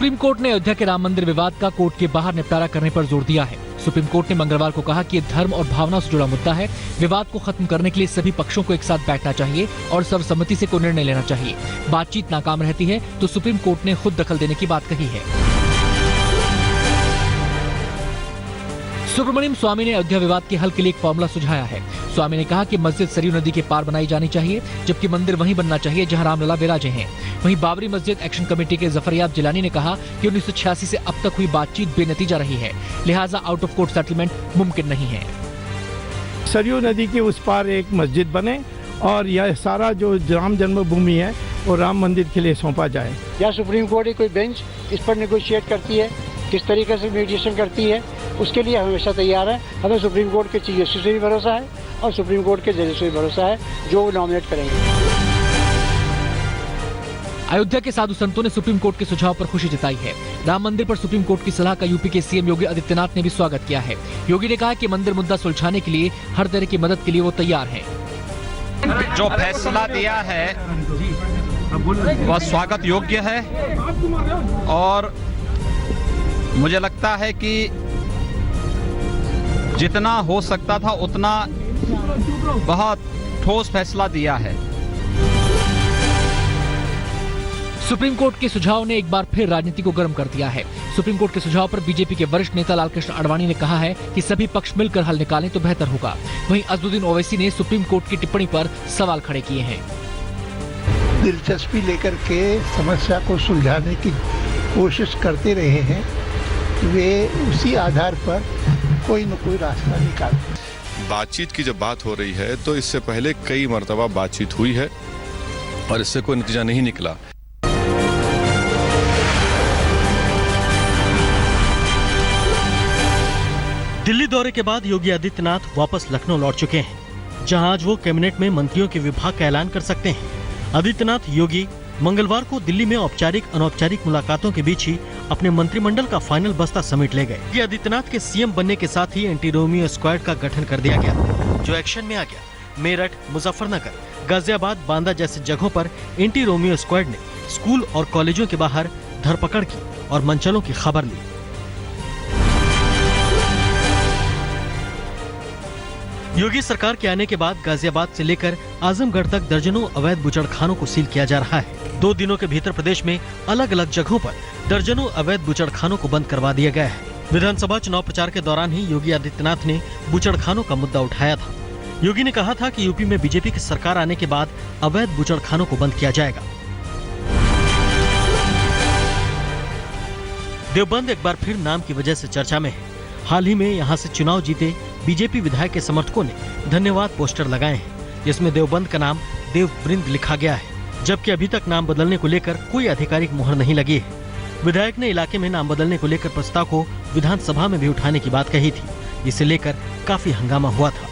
Supreme court ने अयोध्या के राम मंदिर विवाद का कोर्ट के बाहर निपटारा करने पर जोर दिया है। सुप्रीम कोर्ट ने मंगलवार को कहा कि ये धर्म और भावना से जुड़ा मुद्दा है। विवाद को खत्म करने के लिए सभी पक्षों को एक साथ बैठना चाहिए और सर्वसम्मति से कोई निर्णय लेना चाहिए। बातचीत नाकाम रहती है तो सुप्रीम कोर्ट ने खुद दखल देने की बात कही है। सुब्रमण्यम स्वामी ने अयोध्या विवाद के हल के लिए एक फॉर्मूला सुझाया है। स्वामी ने कहा कि मस्जिद सरयू नदी के पार बनाई जानी चाहिए, जबकि मंदिर वहीं बनना चाहिए जहां रामलला विराजे हैं। वहीं बाबरी मस्जिद एक्शन कमेटी के जफरयाब जिलानी ने कहा कि 1986 से अब तक हुई बातचीत बेनतीजा रही है, लिहाजा आउट ऑफ कोर्ट सेटलमेंट मुमकिन नहीं है। सरयू नदी के उस पार एक मस्जिद बने और यह सारा जो राम जन्मभूमि है वो राम मंदिर के लिए सौंपा जाए। या सुप्रीम कोर्ट की कोई बेंच इस पर नेगोशिएट करती है, किस तरीके से मीडिएशन करती है, उसके लिए हमेशा तैयार है। हमें सुप्रीम कोर्ट के चीफ जस्टिस से भी भरोसा है और सुप्रीम कोर्ट के जजेस से भी भरोसा है, जो वो नॉमिनेट करेंगे। अयोध्या के साधु संतों ने सुप्रीम कोर्ट के सुझाव पर खुशी जताई है। राम मंदिर पर सुप्रीम कोर्ट की सलाह का यूपी के सीएम योगी आदित्यनाथ ने भी स्वागत किया है। योगी ने कहा कि मंदिर मुद्दा सुलझाने के लिए हर तरह की मदद के लिए वो तैयार हैं। जो फैसला दिया है वह स्वागत योग्य है और मुझे लगता है कि जितना हो सकता था उतना बहुत ठोस फैसला दिया है। सुप्रीम कोर्ट के सुझाव ने एक बार फिर राजनीति को गर्म कर दिया है। सुप्रीम कोर्ट के सुझाव पर बीजेपी के वरिष्ठ नेता लालकृष्ण आडवाणी ने कहा है कि सभी पक्ष मिलकर हल निकालें तो बेहतर होगा। वहीं असदुद्दीन ओवैसी ने सुप्रीम कोर्ट की टिप्पणी पर सवाल खड़े किए हैं। दिलचस्पी लेकर के समस्या को सुलझाने की कोशिश करते रहे हैं, वे उसी आधार पर कोई न कोई रास्ता निकालते। बातचीत की जब बात हो रही है तो इससे पहले कई मर्तबा बातचीत हुई है और इससे कोई नतीजा नहीं निकला। दिल्ली दौरे के बाद योगी आदित्यनाथ वापस लखनऊ लौट चुके हैं, जहां आज वो कैबिनेट में मंत्रियों के विभाग का ऐलान कर सकते हैं। आदित्यनाथ योगी मंगलवार को दिल्ली में औपचारिक अनौपचारिक मुलाकातों के बीच ही अपने मंत्रिमंडल का फाइनल बस्ता समेट ले गए। योगी आदित्यनाथ के सीएम बनने के साथ ही एंटी रोमियो स्क्वाड का गठन कर दिया गया, जो एक्शन में आ गया। मेरठ, मुजफ्फरनगर, गाजियाबाद, बांदा जैसे जगहों पर एंटी रोमियो स्क्वाड ने स्कूल और कॉलेजों के बाहर धरपकड़ की और मनचलों की खबर ली। योगी सरकार के आने के बाद गाजियाबाद से लेकर आजमगढ़ तक दर्जनों अवैध बुचड़खानों को सील किया जा रहा है। 2 दिनों के भीतर प्रदेश में अलग अलग जगहों पर दर्जनों अवैध बुचड़खानों को बंद करवा दिया गया है। विधानसभा चुनाव प्रचार के दौरान ही योगी आदित्यनाथ ने बुचड़खानों का मुद्दा उठाया था। योगी ने कहा था कि यूपी में बीजेपी की सरकार आने के बाद अवैध बुचड़खानों को बंद किया जाएगा। देवबंद एक बार फिर नाम की वजह से चर्चा में है। हाल ही में यहां से चुनाव जीते बीजेपी विधायक के समर्थकों ने धन्यवाद पोस्टर लगाए हैं, जिसमें देवबंद का नाम देववृंद लिखा गया है, जबकि अभी तक नाम बदलने को लेकर कोई आधिकारिक मुहर नहीं लगी है। विधायक ने इलाके में नाम बदलने को लेकर प्रस्ताव को विधानसभा में भी उठाने की बात कही थी, जिसे लेकर काफी हंगामा हुआ था।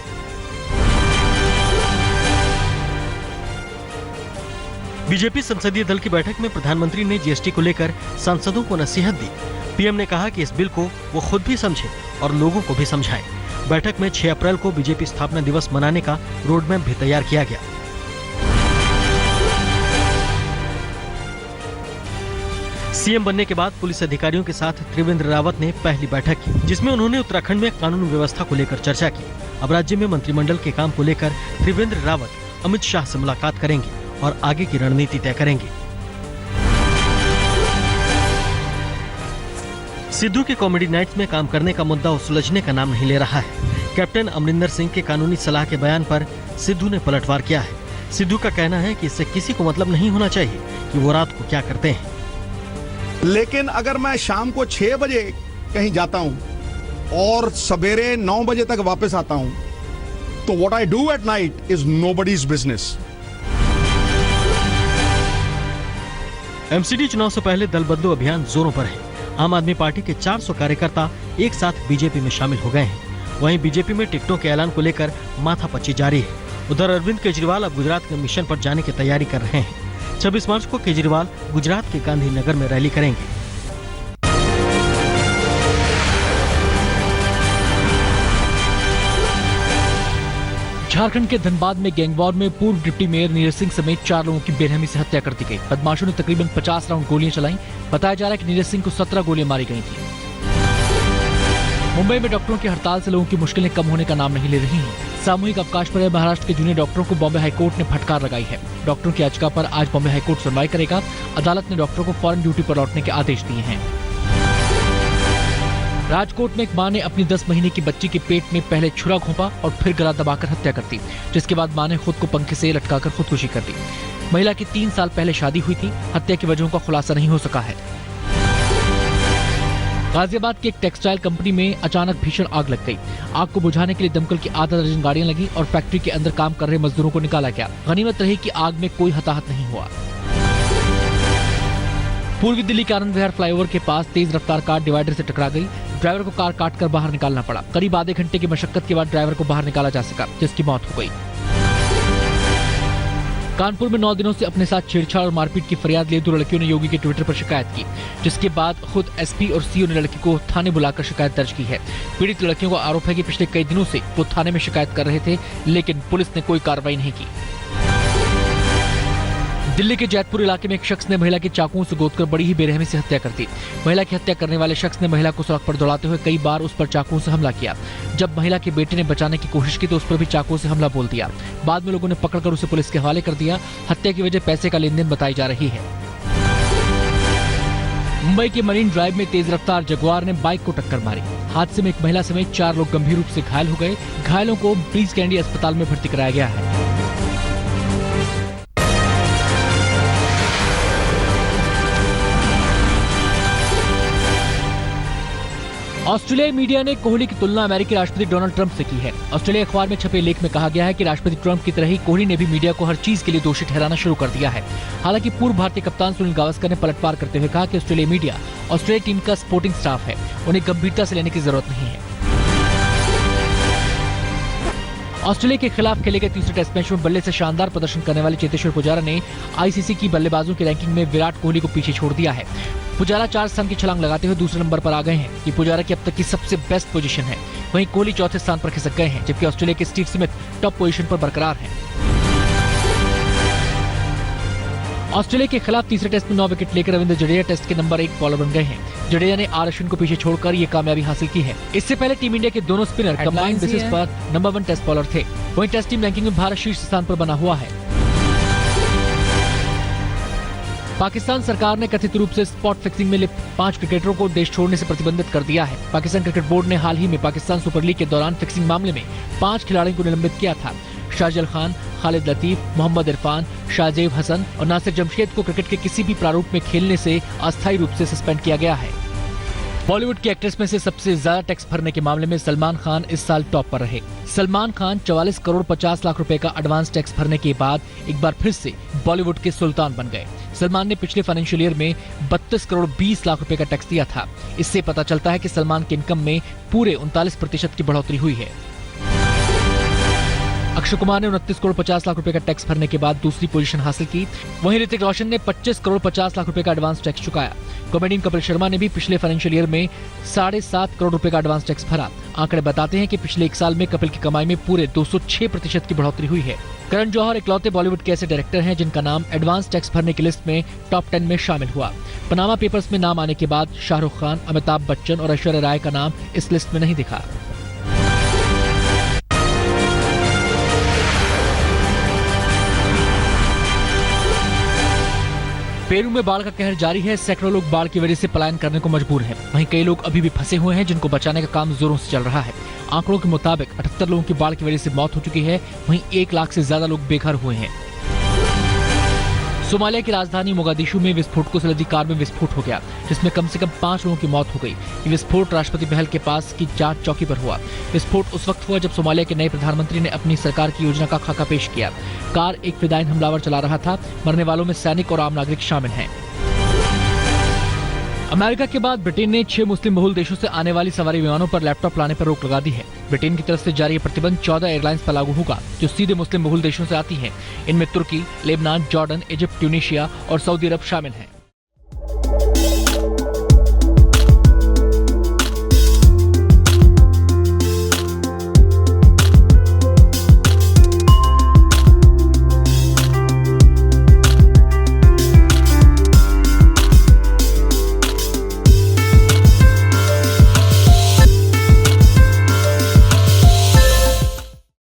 बीजेपी संसदीय दल की बैठक में प्रधानमंत्री ने जीएसटी को लेकर सांसदों को नसीहत दी। पीएम ने कहा कि इस बिल को वो खुद भी समझे और लोगों को भी समझाएं। बैठक में 6 अप्रैल को बीजेपी स्थापना दिवस मनाने का रोडमैप भी तैयार किया गया। सीएम बनने के बाद पुलिस अधिकारियों के साथ त्रिवेंद्र रावत ने पहली बैठक की, जिसमें उन्होंने उत्तराखंड में कानून व्यवस्था को लेकर चर्चा की। अब राज्य में मंत्रिमंडल के काम को लेकर त्रिवेंद्र रावत अमित शाह से मुलाकात करेंगे और आगे की रणनीति तय करेंगे। सिद्धू के कॉमेडी नाइट्स में काम करने का मुद्दा सुलझने का नाम नहीं ले रहा है। कैप्टन अमरिंदर सिंह के कानूनी सलाह के बयान पर सिद्धू ने पलटवार किया है। सिद्धू का कहना है कि इससे किसी को मतलब नहीं होना चाहिए कि वो रात को क्या करते हैं। लेकिन अगर मैं शाम को 6 बजे कहीं जाता हूं और सवेरे 9 बजे तक वापस आता हूं, तो what I do at night is nobody's business. MCD चुनाव से पहले दल बदलो अभियान जोरों पर है। आम आदमी पार्टी के 400 कार्यकर्ता एक साथ बीजेपी में शामिल हो गए हैं। वहीं बीजेपी में टिकटों के ऐलान को लेकर माथापच्ची जारी है। उधर अरविंद केजरीवाल अब गुजरात के मिशन पर जाने की तैयारी कर रहे हैं। 26 मार्च को केजरीवाल गुजरात के गांधीनगर में रैली करेंगे। झारखंड के धनबाद में गैंगवॉर में पूर्व डिप्टी मेयर नीरज सिंह समेत 4 लोगों की बेरहमी से हत्या कर दी गई। बदमाशों ने तकरीबन 50 राउंड गोलियां चलाई। बताया जा रहा है कि नीरज सिंह को 17 गोलियां मारी गई थी। मुंबई में डॉक्टरों की हड़ताल से लोगों की मुश्किलें कम होने का नाम नहीं ले रही हैं। सामूहिक अवकाश पर महाराष्ट्र के जूनियर डॉक्टरों को बॉम्बे हाईकोर्ट ने फटकार लगाई है। डॉक्टरों की याचिका पर आज बॉम्बे हाईकोर्ट सुनवाई करेगा। अदालत ने डॉक्टरों को फौरन ड्यूटी पर लौटने के आदेश दिए हैं। राजकोट में एक मां ने अपनी 10 महीने की बच्ची के पेट में पहले छुरा घोंपा और फिर गला दबाकर हत्या कर दी, जिसके बाद मां ने खुद को पंखे से लटकाकर खुदकुशी कर दी। महिला की 3 साल पहले शादी हुई थी। हत्या की वजहों का खुलासा नहीं हो सका है। गाजियाबाद की एक टेक्सटाइल कंपनी में अचानक भीषण आग लग गई। आग को बुझाने के लिए दमकल की आधा दर्जन गाड़ियां लगी और फैक्ट्री के अंदर काम कर रहे मजदूरों को निकाला गया। गनीमत रही कि आग में कोई हताहत नहीं हुआ। पूर्वी दिल्ली के आनंद विहार फ्लाईओवर के पास तेज रफ्तार कार डिवाइडर से टकरा गई। ड्राइवर को कार काटकर बाहर निकालना पड़ा। करीब आधे घंटे की मशक्कत के बाद ड्राइवर को बाहर निकाला जा सका, जिसकी मौत हो गई। कानपुर में 9 दिनों से अपने साथ छेड़छाड़ और मारपीट की फरियाद लिए 2 लड़कियों ने योगी के ट्विटर पर शिकायत की, जिसके बाद खुद एसपी और सीओ ने लड़की को थाने बुलाकर शिकायत दर्ज की है। पीड़ित लड़कियों का आरोप है कि पिछले कई दिनों से वो थाने में शिकायत कर रहे थे, लेकिन पुलिस ने कोई कार्रवाई नहीं की। दिल्ली के जैतपुर इलाके में एक शख्स ने महिला की चाकुओं से गोदकर बड़ी ही बेरहमी से हत्या कर दी। महिला की हत्या करने वाले शख्स ने महिला को सड़क पर दौड़ाते हुए कई बार उस पर चाकुओं से हमला किया। जब महिला के बेटे ने बचाने की कोशिश की तो उस पर भी चाकुओं से हमला बोल दिया। बाद में लोगों ने पकड़कर उसे पुलिस के हवाले कर दिया। हत्या की वजह पैसे का लेन देन बताई जा रही है। मुंबई के मरीन ड्राइव में तेज रफ्तार जगुआर ने बाइक को टक्कर मारी। हादसे में एक महिला समेत 4 लोग गंभीर रूप से घायल हो गए। घायलों को ब्रीज कैंडी अस्पताल में भर्ती कराया गया है। ऑस्ट्रेलियाई मीडिया ने कोहली की तुलना अमेरिकी राष्ट्रपति डोनाल्ड ट्रंप से की है। ऑस्ट्रेलिया अखबार में छपे लेख में कहा गया है कि राष्ट्रपति ट्रंप की तरह ही कोहली ने भी मीडिया को हर चीज के लिए दोषी ठहराना शुरू कर दिया है। हालांकि पूर्व भारतीय कप्तान सुनील गावस्कर ने पलटवार करते हुए कहा कि ऑस्ट्रेलियाई मीडिया ऑस्ट्रेलिया टीम का सपोर्टिंग स्टाफ है, उन्हें गंभीरता से लेने की जरूरत नहीं है। ऑस्ट्रेलिया के खिलाफ खेले गए तीसरे टेस्ट मैच में बल्ले से शानदार प्रदर्शन करने वाले चेतेश्वर पुजारा ने आईसीसी की बल्लेबाजों की रैंकिंग में विराट कोहली को पीछे छोड़ दिया है। पुजारा 4 स्थान की छलांग लगाते हुए दूसरे नंबर पर आ गए हैं। ये पुजारा की अब तक की सबसे बेस्ट पोजीशन है। वहीं कोहली चौथे स्थान पर खिसक गए हैं, जबकि ऑस्ट्रेलिया के स्टीव स्मिथ टॉप पोजीशन पर बरकरार हैं। ऑस्ट्रेलिया के खिलाफ तीसरे टेस्ट में 9 विकेट लेकर रविंद्र जडेजा टेस्ट के नंबर 1 बॉलर बन गए हैं। जडेजा ने आर अश्विन को पीछे छोड़कर ये कामयाबी हासिल की है। इससे पहले टीम इंडिया के दोनों स्पिनर कंबाइंड बेसिस पर नंबर 1 टेस्ट बॉलर थे। वहीं टेस्ट टीम रैंकिंग में भारत शीर्ष स्थान पर बना हुआ है। पाकिस्तान सरकार ने कथित रूप से स्पॉट फिक्सिंग में लिप्त 5 क्रिकेटरों को देश छोड़ने से प्रतिबंधित कर दिया है। पाकिस्तान क्रिकेट बोर्ड ने हाल ही में पाकिस्तान सुपर लीग के दौरान फिक्सिंग मामले में 5 खिलाड़ियों को निलंबित किया था। शाहजल खान, खालिद लतीफ, मोहम्मद इरफान, शाहजेब हसन और नासिर जमशेद को क्रिकेट के किसी भी प्रारूप में खेलने से अस्थायी रूप से सस्पेंड किया गया है। बॉलीवुड की एक्ट्रेस में से सबसे ज्यादा टैक्स भरने के मामले में सलमान खान इस साल टॉप पर रहे। सलमान खान 44 करोड़ 50 लाख रुपए का एडवांस टैक्स भरने के बाद एक बार फिर से बॉलीवुड के सुल्तान बन गए। सलमान ने पिछले फाइनेंशियल ईयर में 32 करोड़ 20 लाख रुपए का टैक्स दिया था। इससे पता चलता है कि सलमान की इनकम में पूरे 39% की बढ़ोतरी हुई है। अक्षय कुमार ने 29 करोड़ 50 लाख रुपए का टैक्स भरने के बाद दूसरी पोजीशन हासिल की। वहीं ऋतिक रोशन ने 25 करोड़ 50 लाख रुपए का एडवांस टैक्स चुकाया। कॉमेडियन कपिल शर्मा ने भी पिछले फाइनेंशियल ईयर में 7.5 करोड़ रुपए का एडवांस टैक्स भरा। आंकड़े बताते हैं कि पिछले 1 साल में कपिल की कमाई में पूरे 206% की बढ़ोतरी हुई है। करण जौहर इकलौते बॉलीवुड के ऐसे डायरेक्टर हैं जिनका नाम एडवांस टैक्स भरने की लिस्ट में टॉप 10 में शामिल हुआ। पनामा पेपर्स में नाम आने के बाद शाहरुख खान, अमिताभ बच्चन और ऐश्वर्या राय का नाम इस लिस्ट में नहीं दिखा। पेरू में बाढ़ का कहर जारी है। सैकड़ों लोग बाढ़ की वजह से पलायन करने को मजबूर हैं। वहीं कई लोग अभी भी फंसे हुए हैं जिनको बचाने का काम जोरों से चल रहा है। आंकड़ों के मुताबिक 78 लोगों की बाढ़ की वजह से मौत हो चुकी है। वहीं 1 लाख से ज्यादा लोग बेघर हुए हैं। सोमालिया की राजधानी मोगादिशु में विस्फोटकों से लदी कार में विस्फोट हो गया, जिसमें कम से कम 5 लोगों की मौत हो गई। ये विस्फोट राष्ट्रपति महल के पास की जांच चौकी पर हुआ। विस्फोट उस वक्त हुआ जब सोमालिया के नए प्रधानमंत्री ने अपनी सरकार की योजना का खाका पेश किया। कार एक फिदायीन हमलावर चला रहा था। मरने वालों में सैनिक और आम नागरिक शामिल हैं। अमेरिका के बाद ब्रिटेन ने 6 मुस्लिम बहुल देशों से आने वाली सवारी विमानों पर लैपटॉप लाने पर रोक लगा दी है। ब्रिटेन की तरफ से जारी ये प्रतिबंध 14 एयरलाइंस पर लागू होगा जो सीधे मुस्लिम बहुल देशों से आती हैं। इनमें तुर्की, लेबनान, जॉर्डन, इजिप्ट, ट्यूनीशिया और सऊदी अरब शामिल हैं।